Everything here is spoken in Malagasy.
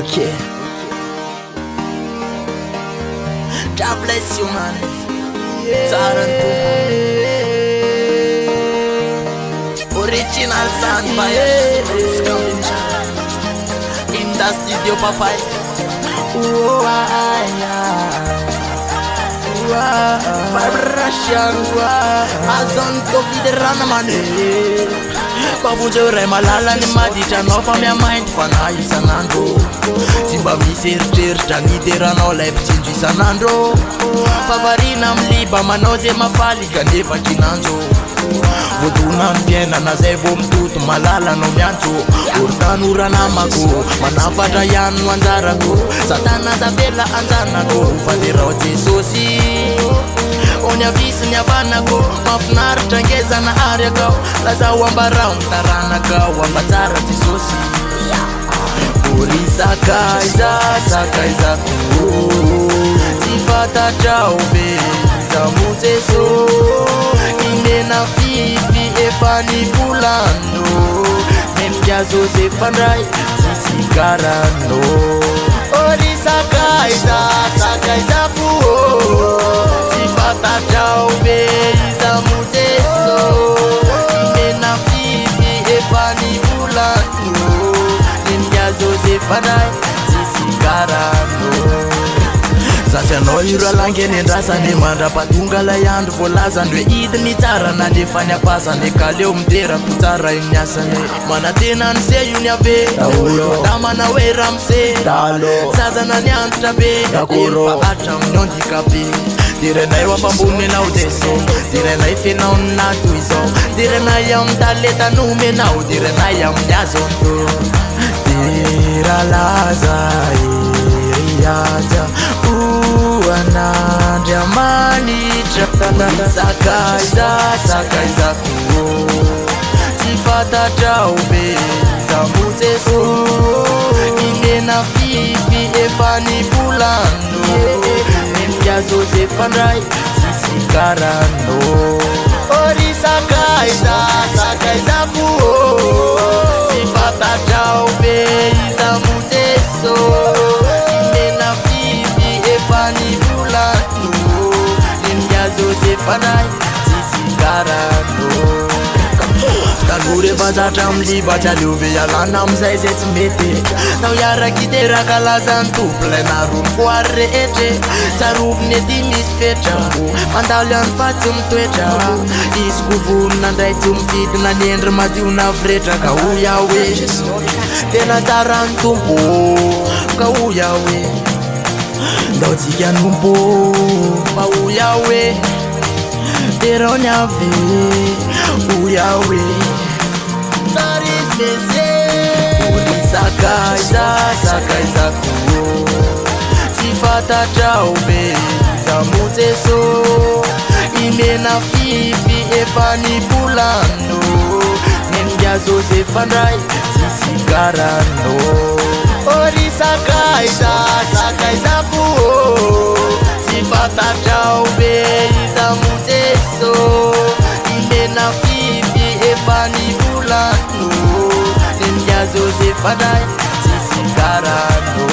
Okay. God bless you, man. Taranto. Original sound by in the studio, papa. Vibration. Azon kofi de rana mane. Pavunje ray malala ni maditra anao fa mia mind fanahy isan'andro. Tsy mba misy eritreritra nideranao lay mpitsinjo isan'andro. Favarina amin'ny liba manao zay mafaly kanefa kinanjo. Vodona ny fiainana zay vo mitoto malala anao miantso. Ortanora namako manafatra ihany no anjarako. Satana zavela anjanako fanderao Jesosy. Onya avisi ny havanako mafinaritra ngezana ary akao. Lazao ambarao ny taranakao afatsara Jesosy. Sakaiza tsy fantatrao ve zamo Jeso. Inena fifi efa ny volano. Memika Joseph fandray tsisy garano. Sakaiza tsy fantatrao ve zamo Jeso. Inena fifi efa ny volano. Joseph fandray tsisy garano. Zasy anao iro langeny andrasany mandra-pahatonga lay andro voalazany hoe idiny tsara nandefany apasany kaleo miterako tsara iny asany. Manatena ny se io ny ave damana hoe ramse zazana ny antitra be efa hatramin'ny handikabe. Direnay ho afambony anao Jeso. Direnay fenao ny nato izao. Direnay amin'ny taleta nomenao. Direnay amin'ny azonto. Diralaza iriaja uanandria manitra. Sakaizako tsy fantatrao ve zamo Jeso. Inena fifi efa ny volano. Memika Joseph fandray tsisy garano. Sakaizako tsy fantatrao ve zamo Jeso. Inena fifi efa ny volano. Memika Joseph fandray tsisy garano. Tanora efa zatra amin'ny liba tsy aleove ialana amizay zay tsy mety. Tao iaraky teraka laza ny tompolay naroa ny foary rehetre. Tsaroviny ety misy fetra mandalo ihany fa tsy mitoetra. Izy kovonina ndray tsy mividina ny endry madio na viretra. Ka ho Yawe tena tsara ny tompo. Ka ho Yawe ndao tsika nompo. Fa ho Yawe terao ny ave. Ho Yawe Sakaizako tsy fantatrao ve zamo Jeso. Inena fifi efa ny volano. Memika Joseph fandray tsisy garano. Sakaizako tsy fantatrao ve zamo Jeso. Inena fifi efa ny volano. Memika Joseph fandray tsisy garano.